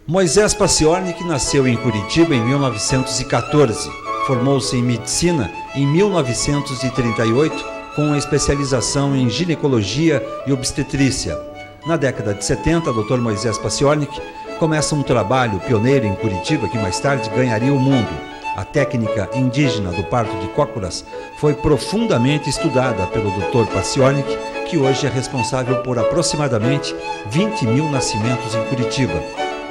Moisés Pacciornik nasceu em Curitiba em 1914. Formou-se em medicina em 1938, com especialização em ginecologia e obstetrícia. Na década de 70, Dr. Moisés Pacciornik começa um trabalho pioneiro em Curitiba que mais tarde ganharia o mundo. A técnica indígena do parto de cócoras foi profundamente estudada pelo Dr. Pacciornik, que hoje é responsável por aproximadamente 20 mil nascimentos em Curitiba.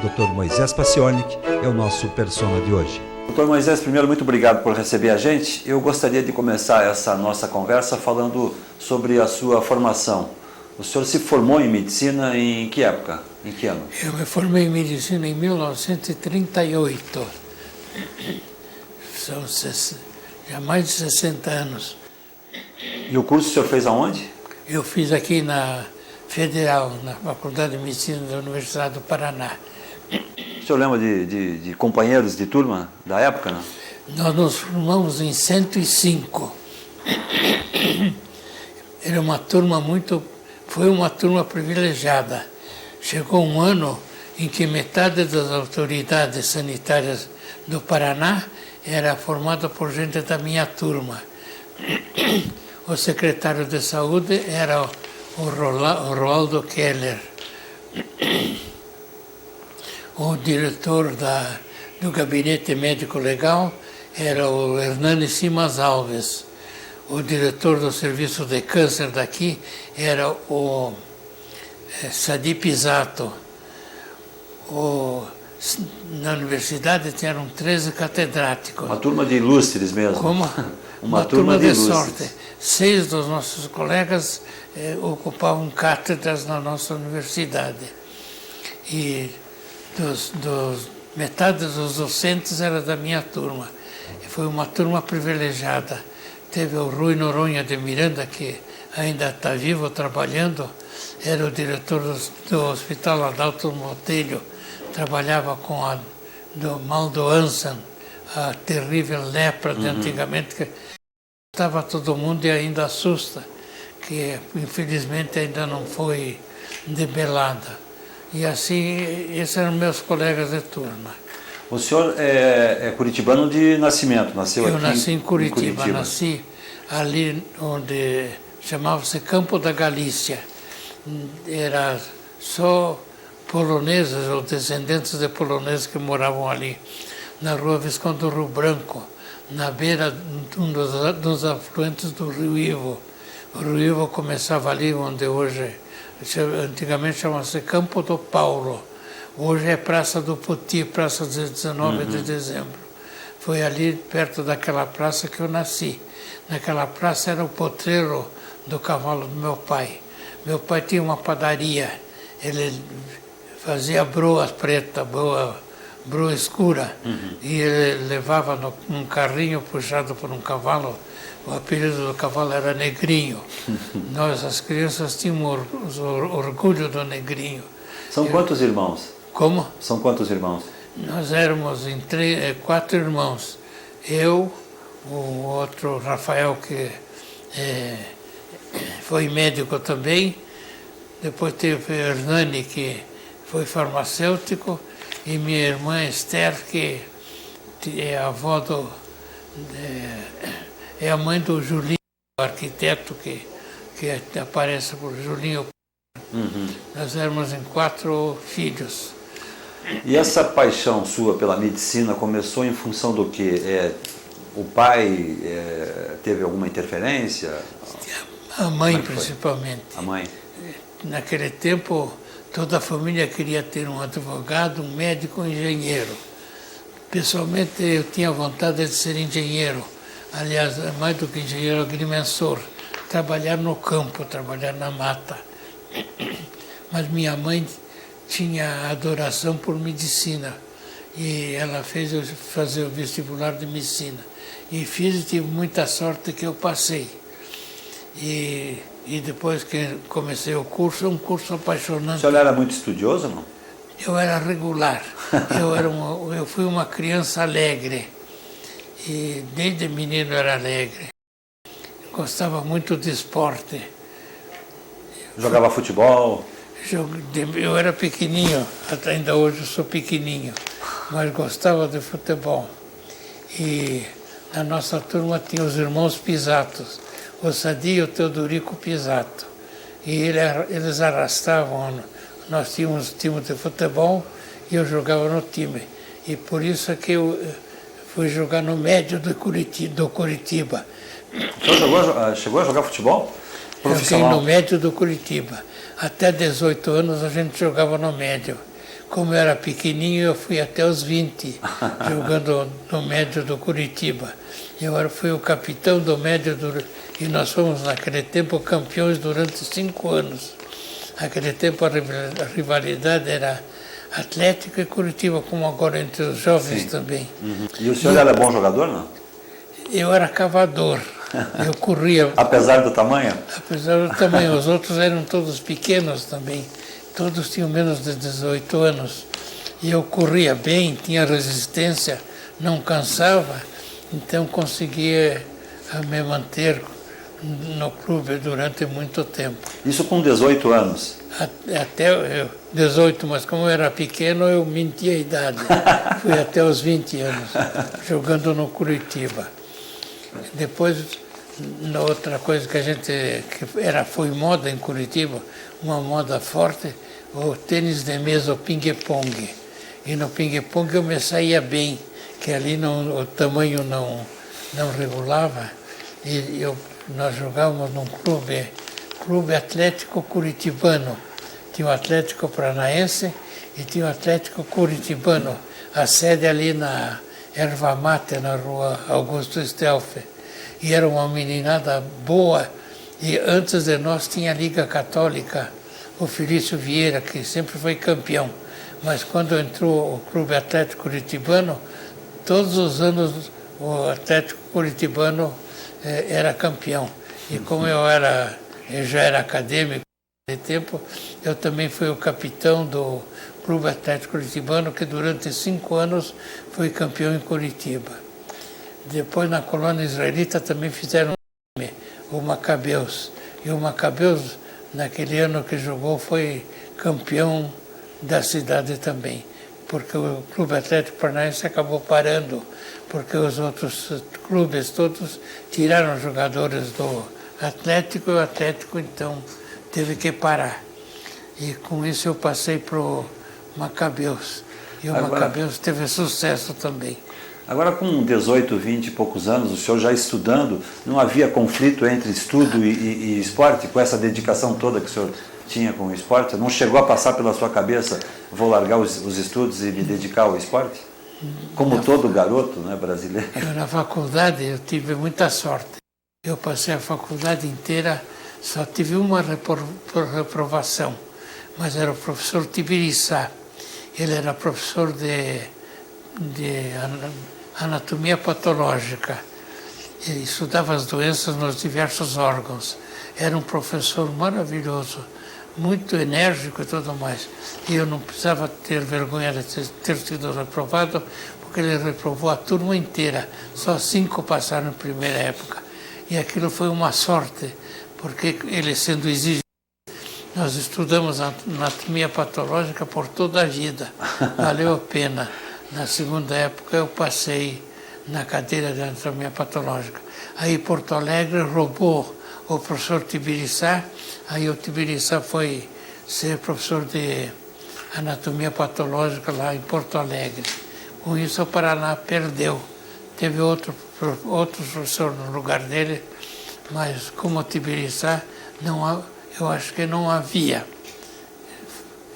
Dr. Moisés Pacciornik é o nosso persona de hoje. Dr. Moisés, primeiro, muito obrigado por receber a gente. Eu gostaria de começar essa nossa conversa falando sobre a sua formação. O senhor se formou em medicina em que época? Em que ano? Eu me formei em medicina em 1938. São já mais de 60 anos. E o curso o senhor fez aonde? Eu fiz aqui na Federal, na Faculdade de Medicina da Universidade do Paraná. O senhor lembra de companheiros de turma da época, não? Nós nos formamos em 105. Era uma turma foi uma turma privilegiada. Chegou um ano em que metade das autoridades sanitárias do Paraná era formada por gente da minha turma. O secretário de saúde era o Roaldo Keller. O diretor do gabinete médico legal era o Hernani Simas Alves. O diretor do serviço de câncer daqui era o Sadi Pisato. Na universidade tinham 13 catedráticos. Uma turma de ilustres mesmo. Como? Uma turma de sorte. 6 dos nossos colegas ocupavam cátedras na nossa universidade. E metade dos docentes era da minha turma. E foi uma turma privilegiada. Teve o Rui Noronha de Miranda, que ainda está vivo, trabalhando, era o diretor do Hospital Adalto Motelho, trabalhava com do mal do Ansan, a terrível lepra de antigamente, que estava todo mundo e ainda assusta, que infelizmente ainda não foi debelada. E assim, esses eram meus colegas de turma. O senhor é curitibano de nascimento, nasceu aqui? Eu nasci em Curitiba, nasci ali onde chamava-se Campo da Galícia. Era só poloneses ou descendentes de poloneses que moravam ali, na rua Visconde do Rio Branco, na beira de um dos afluentes do Rio Ivo. O Rio Ivo começava ali onde hoje, antigamente chamava-se Campo do Paulo, hoje é Praça do Puti, Praça 19 de Dezembro. Foi ali perto daquela praça que eu nasci. Naquela praça era o potreiro do cavalo do meu pai. Meu pai tinha uma padaria, ele fazia broa preta, broa escura, e ele levava num carrinho puxado por um cavalo. O apelido do cavalo era Negrinho. Nós, as crianças, tínhamos orgulho do Negrinho. São quantos irmãos? Como? São quantos irmãos? Nós éramos 4 irmãos. Eu, o outro Rafael, que foi médico também. Depois teve Hernani, que foi farmacêutico. E minha irmã Esther, que é a avó é a mãe do Julinho, o arquiteto que aparece por Julinho. Nós éramos em 4 filhos. E essa paixão sua pela medicina começou em função do quê? O pai teve alguma interferência? A mãe, principalmente. A mãe? Naquele tempo, toda a família queria ter um advogado, um médico, um engenheiro. Pessoalmente, eu tinha vontade de ser engenheiro. Aliás, mais do que engenheiro, agrimensor. Trabalhar no campo, trabalhar na mata. Mas minha mãe tinha adoração por medicina. E ela fez eu fazer o vestibular de medicina. E fiz e tive muita sorte que eu passei. E depois que comecei o curso, é um curso apaixonante. O senhor era muito estudioso, não? Eu era regular. Eu fui uma criança alegre. E desde menino era alegre. gostava muito de esporte. Jogava futebol? Eu era pequenininho, até ainda hoje eu sou pequenininho, mas gostava de futebol. E na nossa turma tinha os irmãos Pisatos, o Sadi e o Teodorico Pisato. E eles arrastavam, nós tínhamos um time de futebol e eu jogava no time. E por isso é que eu fui jogar no médio do Curitiba. Então chegou a jogar futebol? Joguei no médio do Curitiba. Até 18 anos a gente jogava no médio. Como eu era pequenininho, eu fui até os 20, jogando no médio do Curitiba. Eu fui o capitão do médio e nós fomos, naquele tempo, campeões durante 5 anos. Naquele tempo a rivalidade era Atlético e Curitiba, como agora entre os jovens. Sim. Também. Uhum. E o senhor era bom jogador, não? Eu era cavador. Eu corria. Apesar do tamanho? Apesar do tamanho. Os outros eram todos pequenos também. Todos tinham menos de 18 anos. E eu corria bem, tinha resistência, não cansava, então conseguia me manter no clube durante muito tempo. Isso com 18 anos? Até 18, mas como eu era pequeno, eu mentia a idade. Fui até os 20 anos, jogando no Curitiba. Depois, outra coisa foi moda em Curitiba, uma moda forte, o tênis de mesa, o ping-pong. E no ping-pong eu me saía bem, que ali o tamanho não regulava. E nós jogávamos num clube Atlético Curitibano. Tinha o Atlético Paranaense e tinha o Atlético Curitibano. A sede ali na Erva Mate, na rua Augusto Stelfe. E era uma meninada boa. E antes de nós tinha a Liga Católica, o Felício Vieira, que sempre foi campeão. Mas quando entrou o Clube Atlético Curitibano, todos os anos o Atlético Curitibano era campeão. E como eu já era acadêmico naquele tempo, eu também fui o capitão do Clube Atlético Curitibano, que durante 5 anos foi campeão em Curitiba. Depois, na colônia israelita, também fizeram o Macabeus. E o Macabeus, naquele ano que jogou, foi campeão da cidade também, porque o Clube Atlético Paranaense acabou parando, porque os outros clubes todos tiraram jogadores do Atlético, e o Atlético então teve que parar. E com isso eu passei para o Macabeus, e o Macabeus teve sucesso também. Agora, com 18, 20 e poucos anos, o senhor já estudando, não havia conflito entre estudo e esporte, com essa dedicação toda que o senhor tinha com o esporte? Não chegou a passar pela sua cabeça, vou largar os estudos e me dedicar ao esporte? Como todo garoto, né, brasileiro. Na faculdade eu tive muita sorte. Eu passei a faculdade inteira, só tive uma reprovação, mas era o professor Tibiriçá. Ele era professor de anatomia patológica. Ele estudava as doenças nos diversos órgãos. Era um professor maravilhoso, muito enérgico e tudo mais. E eu não precisava ter vergonha de ter sido reprovado, porque ele reprovou a turma inteira. Só 5 passaram em primeira época. E aquilo foi uma sorte, porque ele sendo exigente, nós estudamos a anatomia patológica por toda a vida. Valeu a pena. Na segunda época eu passei na cadeira de anatomia patológica. Aí Porto Alegre roubou o professor Tibiriçá, aí o Tibiriçá foi ser professor de anatomia patológica lá em Porto Alegre. Com isso o Paraná perdeu. Teve outro professor no lugar dele, mas como o Tibiriçá, eu acho que não havia.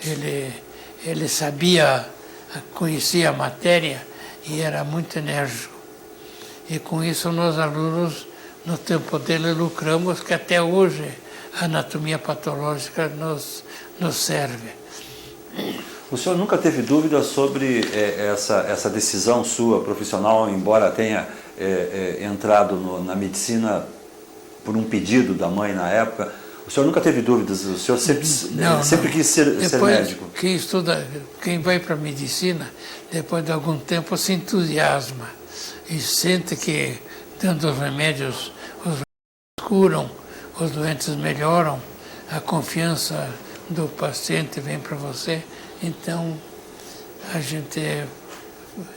Ele sabia, conhecia a matéria e era muito enérgico. E com isso nós alunos, no tempo dele, lucramos, que até hoje a anatomia patológica nos serve. O senhor nunca teve dúvida sobre essa decisão sua profissional, embora tenha entrado na medicina por um pedido da mãe na época? O senhor nunca teve dúvidas? O senhor sempre quis ser médico? Quem vai para a medicina, depois de algum tempo, se entusiasma e sente que, dando os remédios curam, os doentes melhoram, a confiança do paciente vem para você. Então,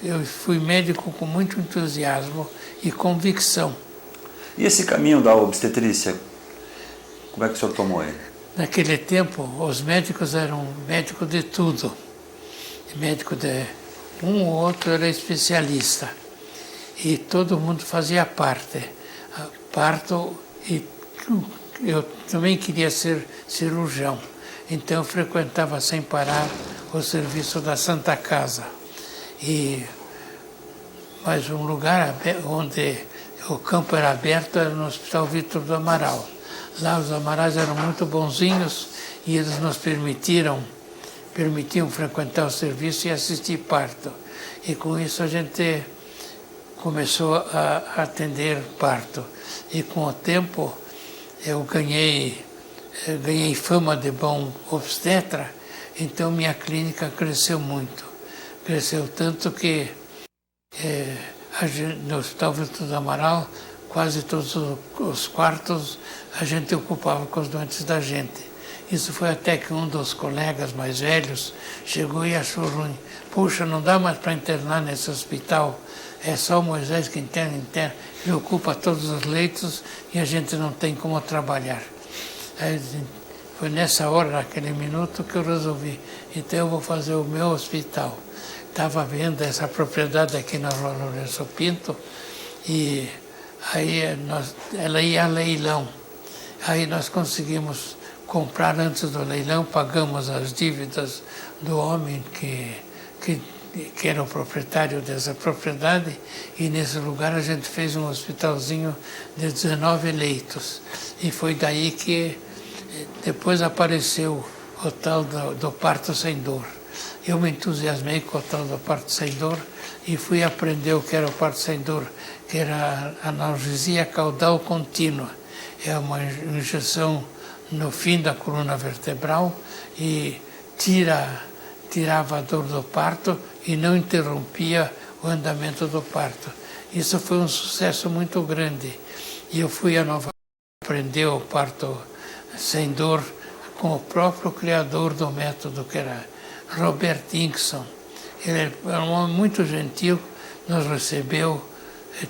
eu fui médico com muito entusiasmo e convicção. E esse caminho da obstetrícia, como é que o senhor tomou ele? Naquele tempo, os médicos eram médicos de tudo. Médico de um ou outro era especialista. E todo mundo fazia parto, e eu também queria ser cirurgião. Então eu frequentava sem parar o serviço da Santa Casa. Mas um lugar onde o campo era aberto era no Hospital Vítor do Amaral. Lá os Amarais eram muito bonzinhos e eles nos permitiam frequentar o serviço e assistir parto. E com isso a gente começou a atender parto. E com o tempo eu ganhei fama de bom obstetra, então minha clínica cresceu muito. Cresceu tanto que no Hospital Vítor do Amaral, quase todos os quartos a gente ocupava com os doentes da gente. Isso foi até que um dos colegas mais velhos chegou e achou ruim. Puxa, não dá mais para internar nesse hospital, é só o Moisés que interna, ele ocupa todos os leitos e a gente não tem como trabalhar. Aí, foi nessa hora, naquele minuto, que eu resolvi, então eu vou fazer o meu hospital. Estava vendo essa propriedade aqui na Rua Lourenço Pinto e aí ela ia a leilão. Aí nós conseguimos comprar antes do leilão, pagamos as dívidas do homem que era o proprietário dessa propriedade, e nesse lugar a gente fez um hospitalzinho de 19 leitos. E foi daí que depois apareceu o tal do parto sem dor. Eu me entusiasmei com o tal do parto sem dor e fui aprender o que era o parto sem dor, que era a analgesia caudal contínua. É uma injeção no fim da coluna vertebral e tirava a dor do parto e não interrompia o andamento do parto. Isso foi um sucesso muito grande. E eu fui a Nova York aprender o parto sem dor com o próprio criador do método, que era Robert Hinkson. Ele era um homem muito gentil, nos recebeu,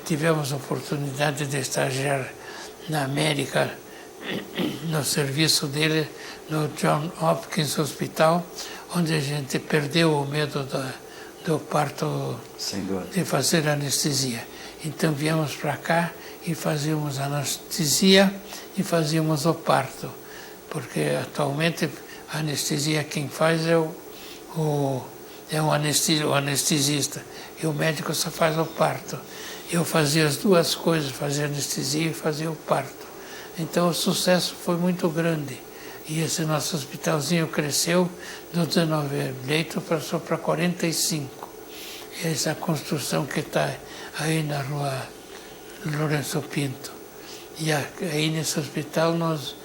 tivemos a oportunidade de estagiar na América, no serviço dele, no John Hopkins Hospital, onde a gente perdeu o medo do parto de fazer anestesia. Então viemos para cá e fazíamos anestesia e fazíamos o parto, porque atualmente a anestesia quem faz é o anestesista, e o médico só faz o parto. Eu fazia as duas coisas, fazia anestesia e fazia o parto. Então o sucesso foi muito grande. E esse nosso hospitalzinho cresceu dos 19 leitos, passou para 45. Essa construção que está aí na Rua Lourenço Pinto. E aí nesse hospital nós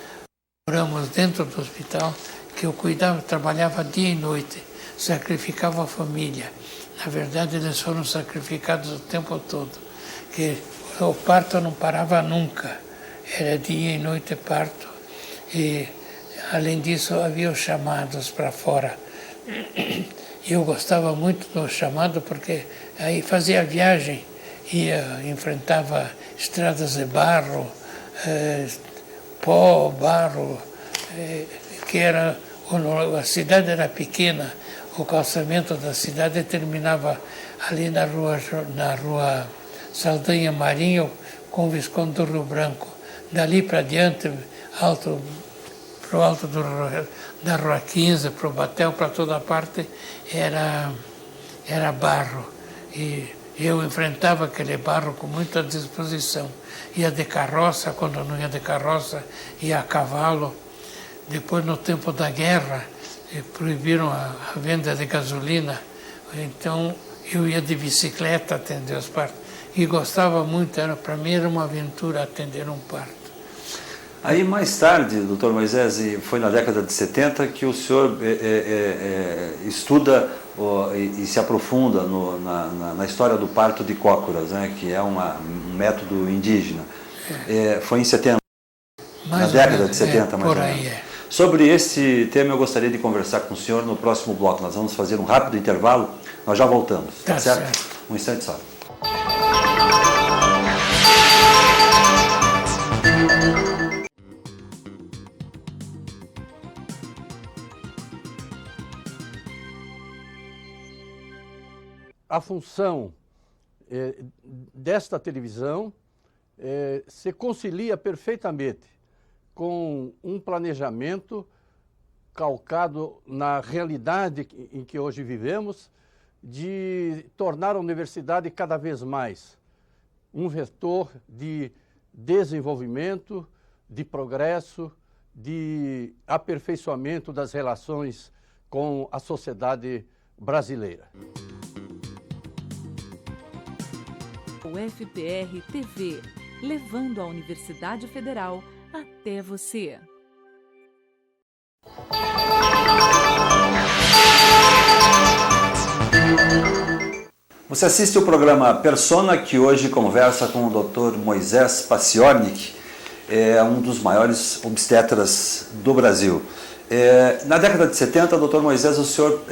moramos dentro do hospital, que eu cuidava, trabalhava dia e noite, sacrificava a família. Na verdade, eles foram sacrificados o tempo todo, que o parto não parava nunca. Era dia e noite parto. E, além disso, havia os chamados para fora. Eu gostava muito do chamado porque aí fazia viagem, enfrentava estradas de barro, pó, barro, a cidade era pequena, o calçamento da cidade terminava ali na rua Saldanha Marinho com o Visconde do Rio Branco. Dali para diante, para o alto da Rua 15, para o Batel, para toda parte, era barro. E eu enfrentava aquele barro com muita disposição. Ia de carroça, quando não ia de carroça, ia a cavalo. Depois, no tempo da guerra, proibiram a venda de gasolina. Então, eu ia de bicicleta atender os partos. E gostava muito, para mim era uma aventura atender um parto. Aí, mais tarde, doutor Moisés, foi na década de 70 que o senhor estuda e se aprofunda na história do parto de cócoras, né, que é um método indígena. Foi em 70. Na década de 70, mais por ou aí, menos. Sobre esse tema, eu gostaria de conversar com o senhor no próximo bloco. Nós vamos fazer um rápido intervalo, nós já voltamos, Tá certo? Um instante só. A função desta televisão se concilia perfeitamente com um planejamento calcado na realidade em que hoje vivemos, de tornar a universidade cada vez mais um vetor de desenvolvimento, de progresso, de aperfeiçoamento das relações com a sociedade brasileira. O FPR TV, levando a Universidade Federal até você. Você assiste o programa Persona, que hoje conversa com o Dr. Moisés Paciornik, um dos maiores obstetras do Brasil. Na década de 70, Dr. Moisés, o senhor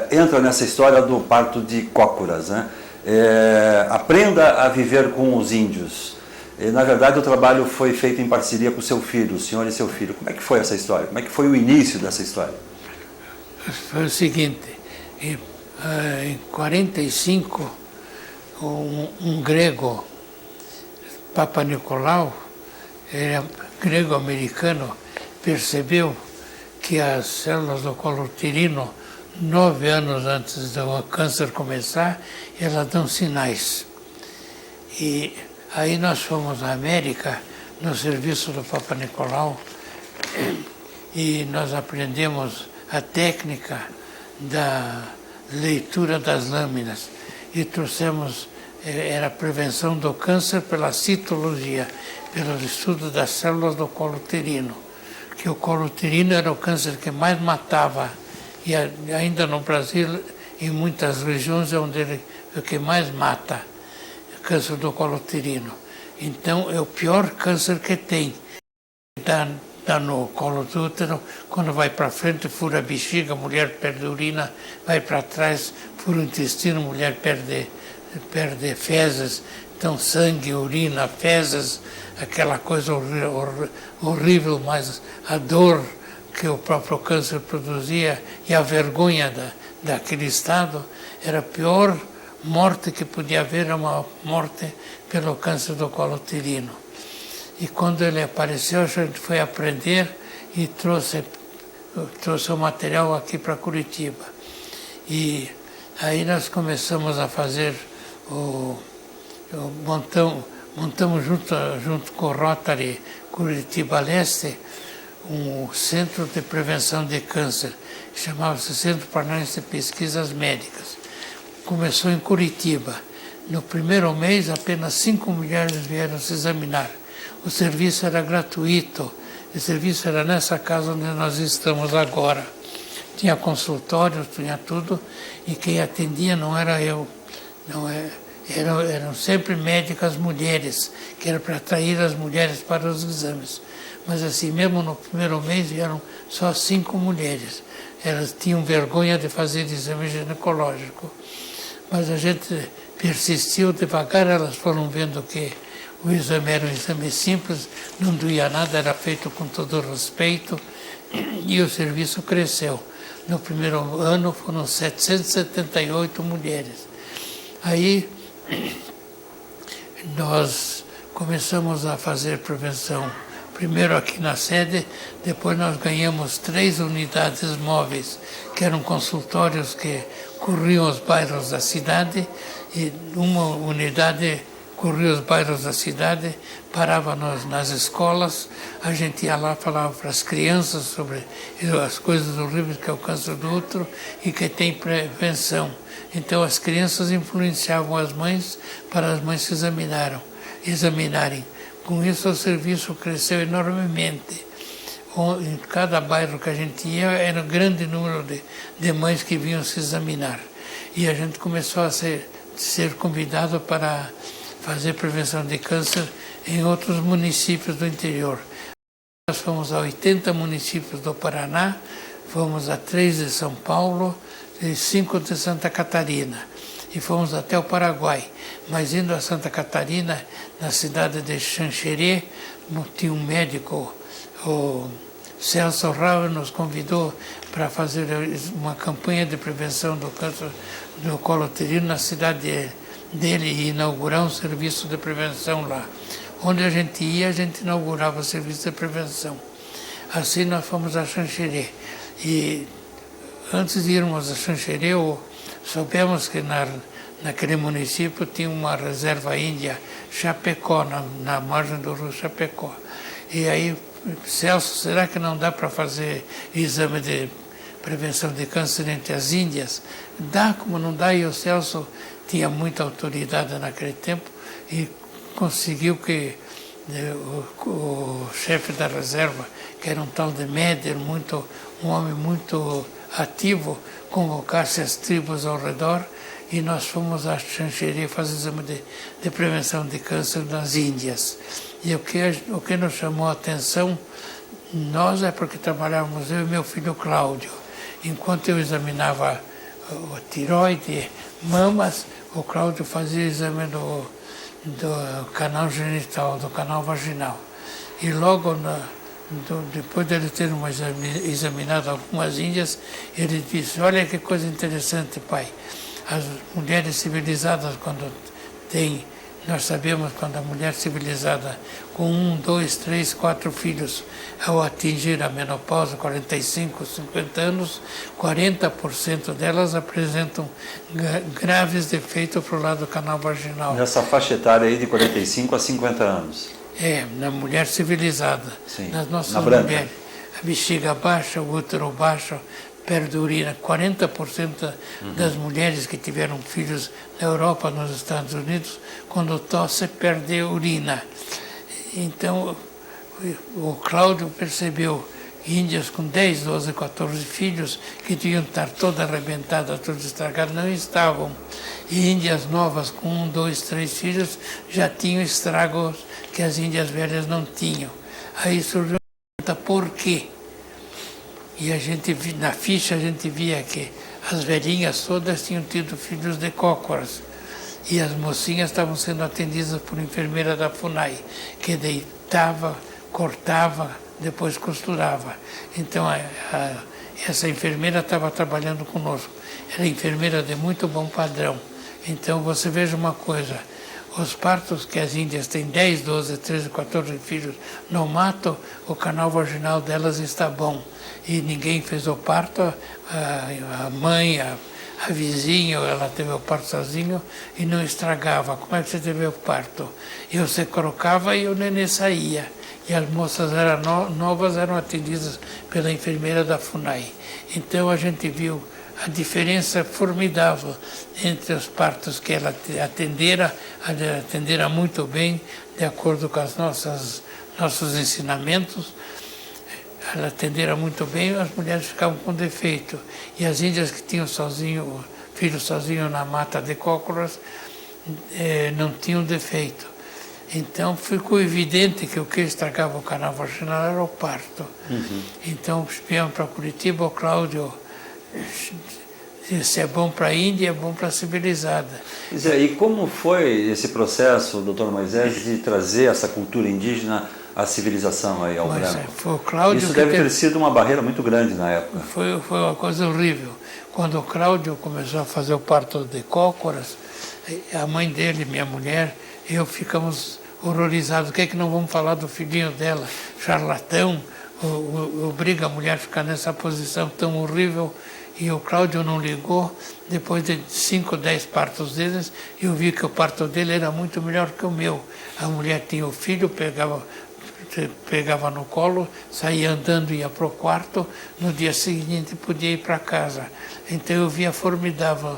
entra nessa história do parto de cócoras, né? Aprenda a viver com os índios. Na verdade, o trabalho foi feito em parceria com o seu filho, o senhor e seu filho. Como é que foi essa história? Como é que foi o início dessa história? Foi o seguinte, em 45, um grego, Papa Nicolau, grego-americano, percebeu que as células do colo uterino, 9 anos antes do câncer começar, elas dão sinais. E aí nós fomos à América, no serviço do Papa Nicolau, e nós aprendemos a técnica da leitura das lâminas e trouxemos, era a prevenção do câncer pela citologia, pelo estudo das células do colo uterino, que o colo uterino era o câncer que mais matava, e ainda no Brasil, em muitas regiões, é onde ele é o que mais mata, o câncer do colo uterino. Então, é o pior câncer que tem. Dá no colo do útero, quando vai para frente, fura a bexiga, a mulher perde urina, vai para trás, fura o intestino, a mulher perde fezes, então sangue, urina, fezes, aquela coisa horrível, mas a dor que o próprio câncer produzia e a vergonha daquele estado, era a pior morte que podia haver, uma morte pelo câncer do colo uterino. E quando ele apareceu, a gente foi aprender e trouxe o material aqui para Curitiba. E aí nós começamos a fazer montamos junto com o Rotary Curitiba Leste um centro de prevenção de câncer, que chamava-se Centro Paranaense de Pesquisas Médicas. Começou em Curitiba. No primeiro mês, apenas 5 mulheres vieram se examinar. O serviço era gratuito. O serviço era nessa casa onde nós estamos agora. Tinha consultório, tinha tudo, e quem atendia não era eu, eram sempre médicas mulheres, que era para atrair as mulheres para os exames. Mas assim mesmo no primeiro mês vieram só 5 mulheres. Elas tinham vergonha de fazer exame ginecológico. Mas a gente persistiu, devagar elas foram vendo que o exame era um exame simples, não doía nada, era feito com todo respeito, e o serviço cresceu. No primeiro ano foram 778 mulheres. Aí nós começamos a fazer prevenção, primeiro aqui na sede, depois nós ganhamos 3 unidades móveis, que eram consultórios que corriam os bairros da cidade, e uma unidade corria os bairros da cidade, parava nas escolas, a gente ia lá, falava para as crianças sobre as coisas horríveis que é o câncer do útero e que tem prevenção. Então as crianças influenciavam as mães para as mães se examinarem. Com isso o serviço cresceu enormemente. Em cada bairro que a gente ia, era um grande número de mães que vinham se examinar. E a gente começou a ser convidado para fazer prevenção de câncer em outros municípios do interior. Nós fomos a 80 municípios do Paraná, fomos a 3 de São Paulo e 5 de Santa Catarina. E fomos até o Paraguai. Mas indo a Santa Catarina, na cidade de Xanxerê, tinha um médico, o Celso Rauer, nos convidou para fazer uma campanha de prevenção do câncer do colo uterino na cidade dele e inaugurar um serviço de prevenção lá. Onde a gente ia, a gente inaugurava o serviço de prevenção. Assim nós fomos a Xanxerê. E antes de irmos a Xanxerê, soubemos que naquele município tinha uma reserva índia, Chapecó, na margem do rio Chapecó. E aí, Celso, será que não dá para fazer exame de prevenção de câncer entre as índias? Dá, como não dá, e o Celso tinha muita autoridade naquele tempo e conseguiu que o chefe da reserva, que era um tal de Méder, um homem muito ativo, convocasse as tribos ao redor e nós fomos a Xanxerê fazer exame de prevenção de câncer nas Índias. E o que nos chamou a atenção, nós é porque trabalhávamos, eu e meu filho Cláudio. Enquanto eu examinava o tiroide, mamas, o Cláudio fazia exame do canal genital, do canal vaginal. E logo depois de ele ter examinado algumas índias, ele disse: olha que coisa interessante, pai. As mulheres civilizadas, quando tem, nós sabemos quando a mulher civilizada com 1, 2, 3, 4 filhos, ao atingir a menopausa, 45, 50 anos, 40% delas apresentam graves defeitos para o lado do canal vaginal. Nessa faixa etária aí de 45 a 50 anos. Na mulher civilizada. Sim, nas nossas na branca. mulheres. A bexiga baixa, o útero baixo, perde urina. 40% das mulheres que tiveram filhos na Europa, nos Estados Unidos, quando tosse, perde urina. Então, o Cláudio percebeu índias com 10, 12, 14 filhos que deviam estar todas arrebentadas, todas estragadas, não estavam. E índias novas com 1, 2, 3 filhos já tinham estragos que as índias velhas não tinham. Aí surgiu a pergunta, por quê? E na ficha a gente via que as velhinhas todas tinham tido filhos de cócoras. E as mocinhas estavam sendo atendidas por enfermeira da FUNAI, que deitava, cortava, depois costurava. Então essa enfermeira estava trabalhando conosco. Era enfermeira de muito bom padrão. Então você veja uma coisa, os partos que as índias têm 10, 12, 13, 14 filhos no mato, o canal vaginal delas está bom. E ninguém fez o parto, a mãe, a vizinha, ela teve o parto sozinho e não estragava. Como é que você teve o parto? E você colocava e o nenê saía. E as moças novas eram atendidas pela enfermeira da FUNAI. Então a gente viu a diferença formidável entre os partos que ela atendera muito bem, de acordo com os nossos ensinamentos. Ela atendera muito bem, as mulheres ficavam com defeito. E as índias que tinham filho sozinho na mata de cócoras, não tinham defeito. Então ficou evidente que o que estragava o canal vaginal era o parto. Então viemos para Curitiba, o Cláudio, se é bom para a Índia, é bom para a civilizada. E como foi esse processo, doutor Moisés, de trazer essa cultura indígena à civilização aí ao branco? Foi o Cláudio. Isso deve ter sido uma barreira muito grande na época. Foi uma coisa horrível. Quando o Cláudio começou a fazer o parto de cócoras, a mãe dele, minha mulher, eu ficamos horrorizados. O que é que não vamos falar do filhinho dela? Charlatão, obriga a mulher a ficar nessa posição tão horrível. E o Cláudio não ligou. Depois de 5, 10 partos deles, eu vi que o parto dele era muito melhor que o meu. A mulher tinha o filho, pegava no colo, saía andando, ia para o quarto, no dia seguinte podia ir para casa. Então eu via formidável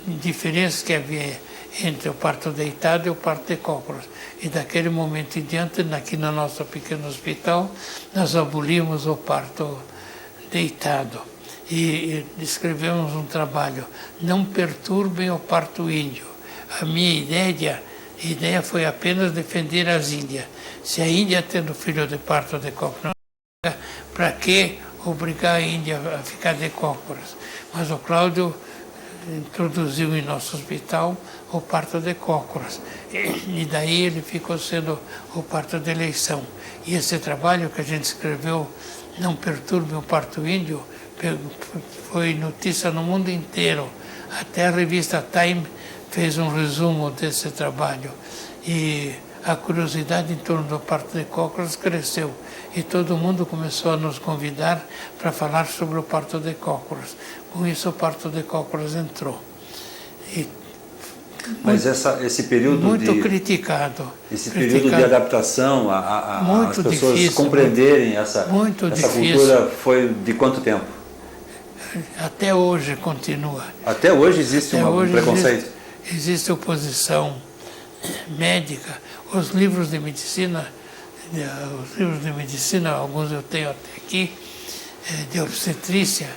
diferença que havia entre o parto deitado e o parto de cócoras. E daquele momento em diante, aqui no nosso pequeno hospital, nós abolimos o parto deitado. E escrevemos um trabalho, não perturbem o parto índio. A minha ideia foi apenas defender as Índias. Se a Índia tendo filho de parto de cócoras para que obrigar a Índia a ficar de cócoras? Mas o Cláudio introduziu em nosso hospital o parto de cócoras. E daí ele ficou sendo o parto de eleição. E esse trabalho que a gente escreveu, Não Perturbe o Parto Índio, foi notícia no mundo inteiro. Até a revista Time fez um resumo desse trabalho. E a curiosidade em torno do parto de cócoras cresceu. E todo mundo começou a nos convidar para falar sobre o parto de cócoras. Com isso, o parto de cócoras entrou. Mas esse período muito criticado. Esse período de adaptação, as pessoas difícil, compreenderem essa cultura, foi de quanto tempo? Até hoje continua. Até hoje existe um preconceito? Existe oposição médica. Os livros de medicina, alguns eu tenho até aqui, de obstetrícia,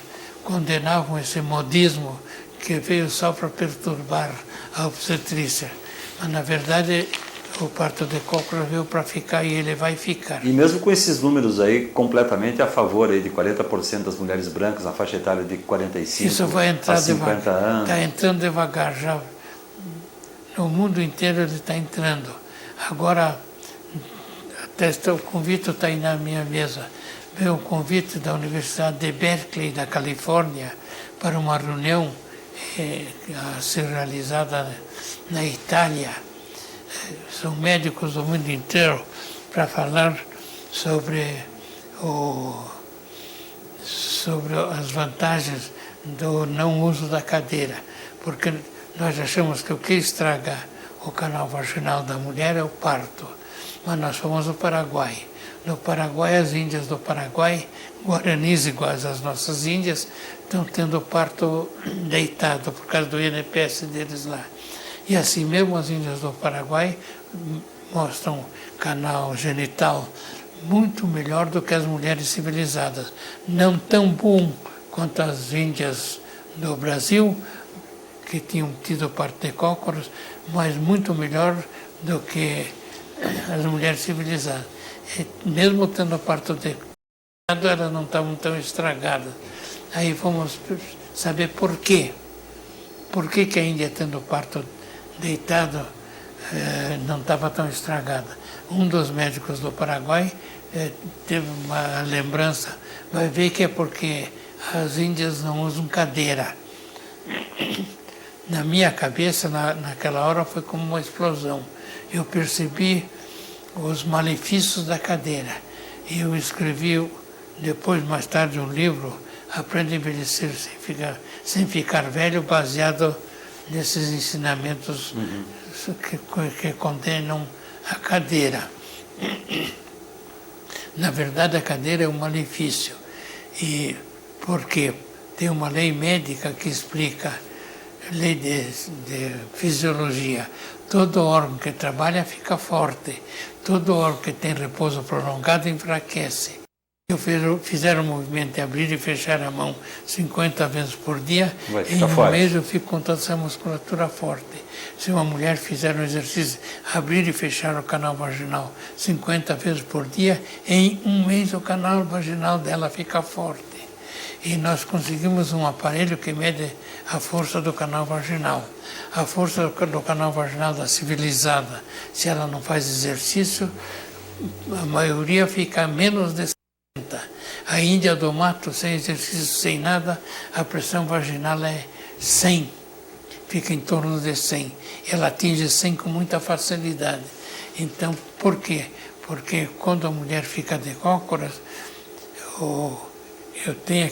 condenavam esse modismo que veio só para perturbar a obstetrícia. Mas, na verdade, o parto de cócoras veio para ficar e ele vai ficar. E mesmo com esses números aí, completamente a favor aí de 40% das mulheres brancas na faixa etária de 45 Isso vai entrar a 50 anos. Está entrando devagar já. No mundo inteiro ele está entrando. Agora, até o convite está aí na minha mesa. Veio um convite da Universidade de Berkeley, da Califórnia, para uma reunião a ser realizada na Itália. São médicos do mundo inteiro para falar sobre as vantagens do não uso da cadeira, porque nós achamos que o que estraga o canal vaginal da mulher é o parto, mas nós fomos ao Paraguai. No Paraguai, as índias do Paraguai, guaranis iguais às nossas índias, estão tendo parto deitado por causa do INPS deles lá. E assim mesmo as índias do Paraguai mostram canal genital muito melhor do que as mulheres civilizadas. Não tão bom quanto as índias do Brasil, que tinham tido parto de cócoras, mas muito melhor do que as mulheres civilizadas. E mesmo tendo parto deitado, elas não estavam tão estragadas. Aí fomos saber por quê. Por que a Índia, tendo parto deitado, não estava tão estragada? Um dos médicos do Paraguai teve uma lembrança, vai ver que é porque as índias não usam cadeira. Na minha cabeça, naquela hora, foi como uma explosão. Eu percebi os malefícios da cadeira. E eu escrevi, depois, mais tarde, um livro, Aprenda a Envelhecer sem ficar velho, baseado nesses ensinamentos que condenam a cadeira. Na verdade, a cadeira é um malefício. E por quê? Tem uma lei médica que explica, lei de fisiologia. Todo órgão que trabalha fica forte. Todo órgão que tem repouso prolongado enfraquece. Fizer um movimento de abrir e fechar a mão 50 vezes por dia, em um mês eu fico com toda essa musculatura forte. Se uma mulher fizer um exercício, abrir e fechar o canal vaginal 50 vezes por dia, em um mês o canal vaginal dela fica forte. E nós conseguimos um aparelho que mede a força do canal vaginal. A força do canal vaginal da civilizada, se ela não faz exercício, a maioria fica a menos de 70. A Índia do mato, sem exercício, sem nada, a pressão vaginal é 100. Fica em torno de 100. Ela atinge 100 com muita facilidade. Então, por quê? Porque quando a mulher fica de cócoras, eu tenho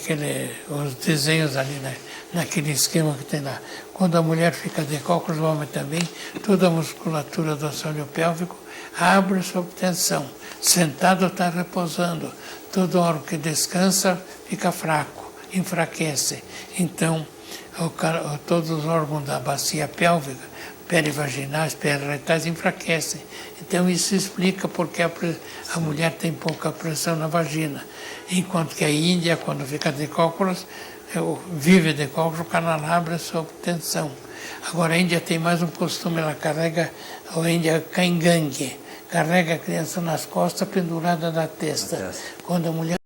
os desenhos ali, né, naquele esquema que tem lá. Quando a mulher fica de cócoras, o homem também, toda a musculatura do assoalho pélvico abre sob tensão. Sentado está repousando. Todo órgão que descansa fica fraco, enfraquece. Então, todos os órgãos da bacia pélvica, perivaginais, periretais, enfraquecem. Então, isso explica porque a mulher tem pouca pressão na vagina. Enquanto que a Índia, quando fica de cócoras, vive de cócoras, o canal abre sob tensão. Agora, a Índia tem mais um costume, ela carrega, a Índia caingangue, carrega a criança nas costas, pendurada na testa. Quando a mulher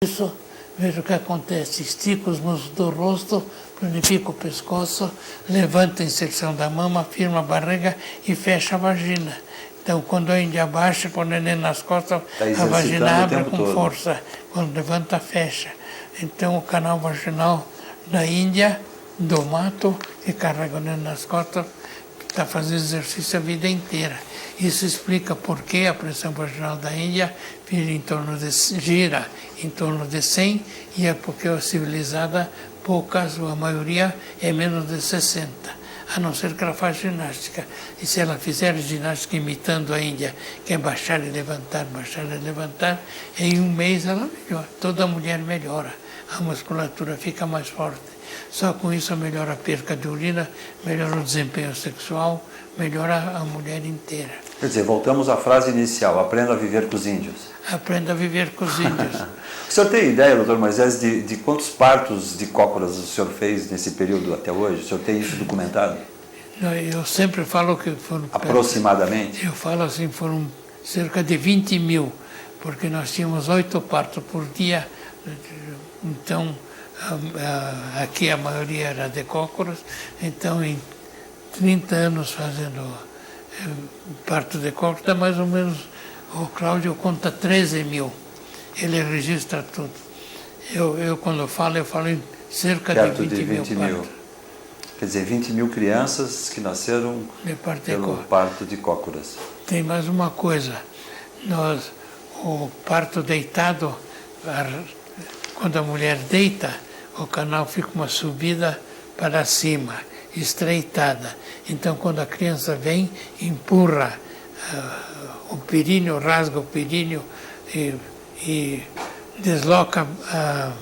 Isso, veja o que acontece. Estica os músculos do rosto, planifica o pescoço, levanta a inserção da mama, firma a barriga e fecha a vagina. Então, quando a Índia abaixa, põe o neném nas costas, a vagina abre com força. Quando levanta, fecha. Então, o canal vaginal da Índia, do mato, que carrega o neném nas costas, está fazendo exercício a vida inteira. Isso explica por que a pressão vaginal da Índia gira em torno de 100, e é porque a civilizada, poucas, ou a maioria, é menos de 60. A não ser que ela faça ginástica. E se ela fizer ginástica imitando a Índia, que é baixar e levantar, em um mês ela melhora. Toda mulher melhora. A musculatura fica mais forte. Só com isso melhora a perca de urina, melhora o desempenho sexual, melhora a mulher inteira. Quer dizer, voltamos à frase inicial, aprenda a viver com os índios. Aprenda a viver com os índios. O senhor tem ideia, doutor Moisés, de quantos partos de cócoras o senhor fez nesse período até hoje? O senhor tem isso documentado? Eu sempre falo que foram... Aproximadamente? Eu falo assim, foram cerca de 20 mil, porque nós tínhamos 8 partos por dia. Então, aqui a maioria era de cócoras. Então, em 30 anos fazendo parto de cócoras, dá mais ou menos... O Cláudio conta 13 mil, ele registra tudo. Eu quando eu falo em cerca perto de 20 mil. Quer dizer, 20 mil crianças que nasceram pelo parto de cócoras. Tem mais uma coisa, o parto deitado, quando a mulher deita, o canal fica uma subida para cima, estreitada. Então, quando a criança vem, empurra o períneo, rasga o períneo e desloca a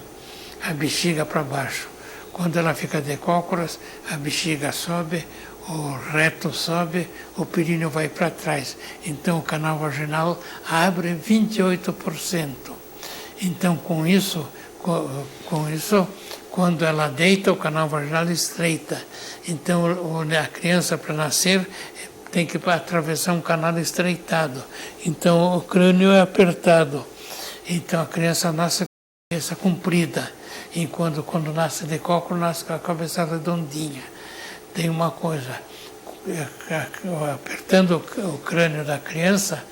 bexiga para baixo. Quando ela fica de cócoras, a bexiga sobe, o reto sobe, o períneo vai para trás. Então o canal vaginal abre 28%. Então com isso, quando ela deita, o canal vaginal estreita. Então a criança, para nascer, tem que atravessar um canal estreitado. Então o crânio é apertado. Então a criança nasce com a cabeça comprida. Enquanto quando nasce de cócoras, nasce com a cabeça redondinha. Tem uma coisa, apertando o crânio da criança,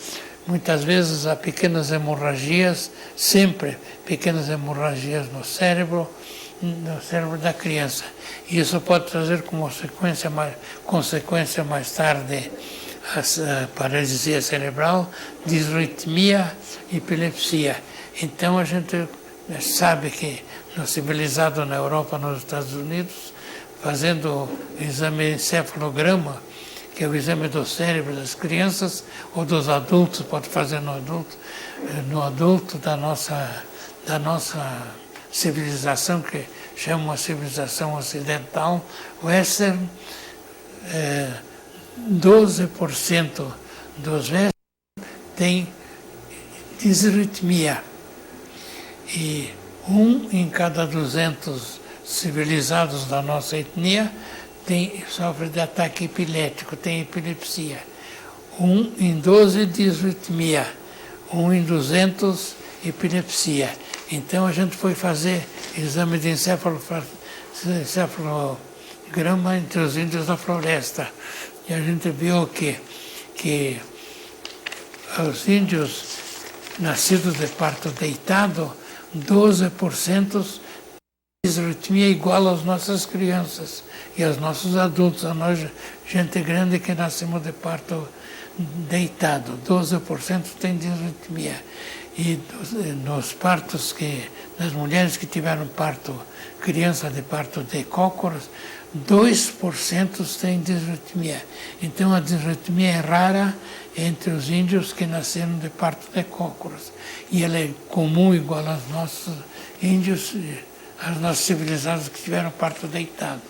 muitas vezes há pequenas hemorragias, sempre pequenas hemorragias no cérebro da criança. E isso pode trazer como consequência mais tarde a paralisia cerebral, disritmia, epilepsia. Então a gente sabe que no civilizado na Europa, nos Estados Unidos, fazendo o exame encefalograma, que é o exame do cérebro das crianças ou dos adultos, pode fazer no adulto da nossa civilização, que chama uma civilização ocidental, western, 12% dos western tem disritmia. E 1 em cada 200 civilizados da nossa etnia sofre de ataque epilético, tem epilepsia. 1 em 12 disritmia, 1 em 200 epilepsia. Então a gente foi fazer exame de encefalograma entre os índios da floresta. E a gente viu que os índios nascidos de parto deitado, 12% disritmia igual às nossas crianças e aos nossos adultos, a nós, gente grande que nascemos de parto deitado, 12% tem disritmia. E nos partos das mulheres que tiveram criança de parto de cócoras, 2% têm disritmia. Então a disritmia é rara entre os índios que nasceram de parto de cócoras. E ela é comum igual aos nossos índios, aos nossos civilizados que tiveram parto deitado.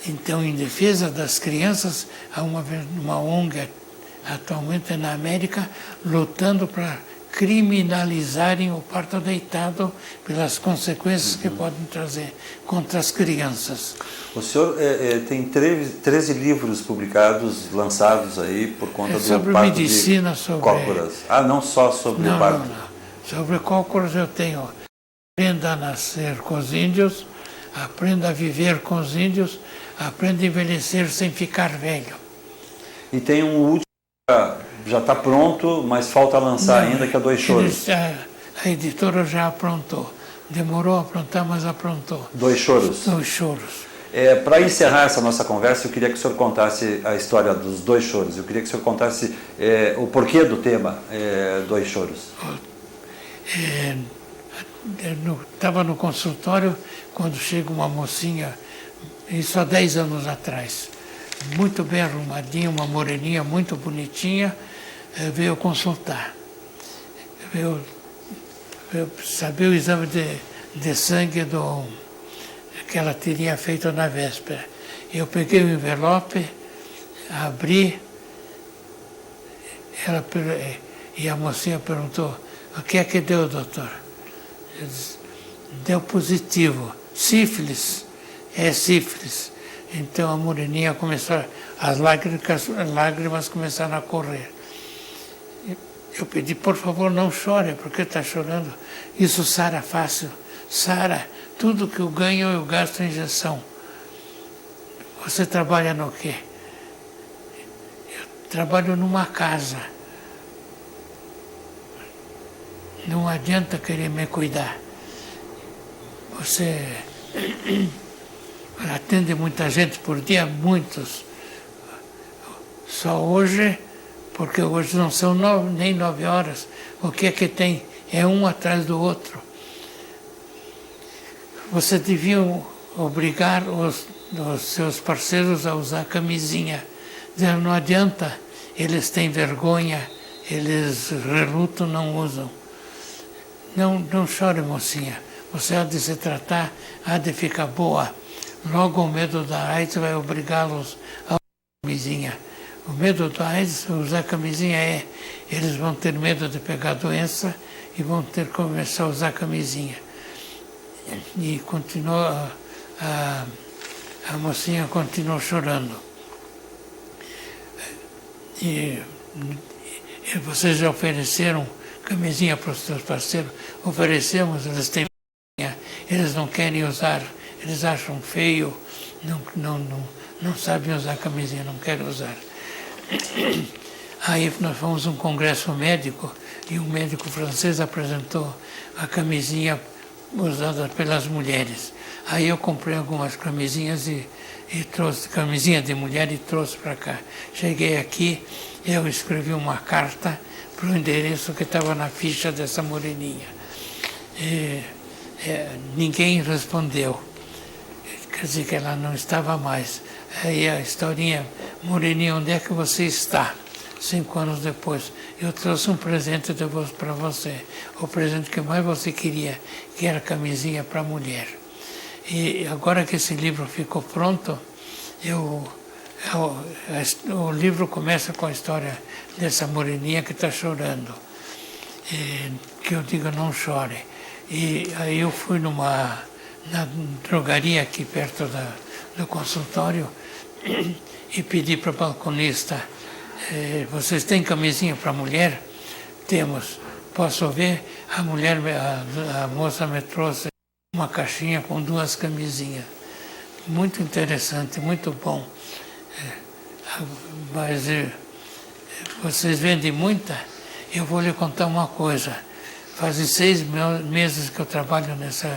Então, em defesa das crianças, há uma ONG atualmente na América lutando para criminalizarem o parto deitado pelas consequências que podem trazer contra as crianças. O senhor tem 13 livros publicados, lançados aí por conta do parto de cócoras. Ah, não só sobre o parto. Não. Sobre cócoras eu tenho aprenda a nascer com os índios, aprenda a viver com os índios, aprenda a envelhecer sem ficar velho. E tem um último, já está pronto, mas falta lançar ainda, que é Dois Choros. A editora já aprontou. Demorou a aprontar, mas aprontou. Dois Choros? Dois Choros. Para encerrar essa nossa conversa, eu queria que o senhor contasse a história dos Dois Choros. Eu queria que o senhor contasse o porquê do tema Dois Choros. Estava no consultório quando chega uma mocinha, isso há 10 anos atrás, muito bem arrumadinha, uma moreninha muito bonitinha, veio consultar. Veio saber o exame de sangue que ela teria feito na véspera. Eu peguei o envelope, abri, e a mocinha perguntou: o que é que deu, doutor? Eu disse: deu positivo, sífilis, é sífilis. Então a moreninha começou, as lágrimas começaram a correr. Eu pedi: por favor, não chore, porque está chorando. Isso sara fácil, sara. Tudo que eu ganho eu gasto em injeção. Você trabalha no quê? Eu trabalho numa casa. Não adianta querer me cuidar. Você atende muita gente por dia, muitos. Só hoje, porque hoje não são nem 9 horas. O que é que tem? É um atrás do outro. Você devia obrigar os seus parceiros a usar camisinha. Dizer, não adianta, eles têm vergonha, eles relutam, não usam. Não chore, mocinha. Você há de se tratar, há de ficar boa. Logo o medo da AIDS vai obrigá-los a usar camisinha. O medo da AIDS, usar camisinha eles vão ter medo de pegar a doença e vão ter que começar a usar camisinha. E continuou, a mocinha continuou chorando. E vocês já ofereceram camisinha para os seus parceiros? Oferecemos, eles têm vergonha, eles não querem usar, eles acham feio, não sabem usar camisinha, não querem usar. Aí nós fomos a um congresso médico e um médico francês apresentou a camisinha usada pelas mulheres. Aí eu comprei algumas camisinhas e trouxe, camisinha de mulher, e trouxe para cá. Cheguei aqui, eu escrevi uma carta para o endereço que estava na ficha dessa moreninha. Ninguém respondeu. Quer dizer que ela não estava mais. Aí a historinha: moreninha, onde é que você está? 5 anos depois, eu trouxe um presente para você, o presente que mais você queria, que era camisinha para mulher. E agora que esse livro ficou pronto, o livro começa com a história dessa moreninha que está chorando, que eu digo: não chore. E aí eu fui na drogaria aqui perto do consultório e pedi para a balconista: vocês têm camisinha para mulher? Temos. Posso ver? A moça me trouxe uma caixinha com 2 camisinhas. Muito interessante, muito bom. Mas vocês vendem muita? Eu vou lhe contar uma coisa. Fazem 6 meses que eu trabalho nessa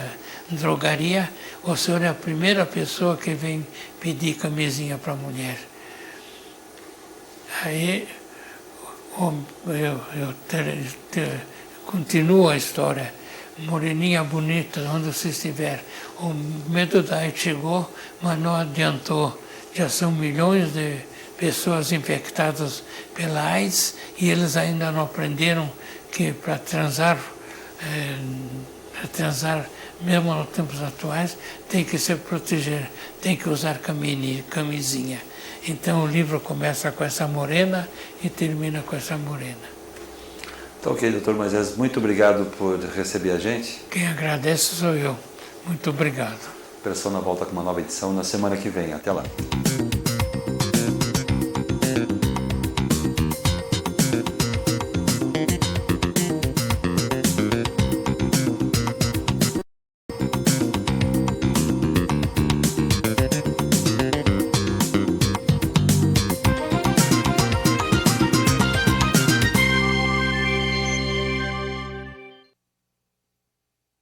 drogaria. O senhor é a primeira pessoa que vem pedir camisinha para mulher. Aí eu continuo a história. Moreninha bonita, onde você estiver. O medo da AIDS chegou, mas não adiantou. Já são milhões de pessoas infectadas pela AIDS e eles ainda não aprenderam que para transar, mesmo nos tempos atuais, tem que se proteger, tem que usar camisinha. Então o livro começa com essa morena e termina com essa morena. Então, ok, doutor Moisés, muito obrigado por receber a gente. Quem agradece sou eu. Muito obrigado. A Persona volta com uma nova edição na semana que vem. Até lá.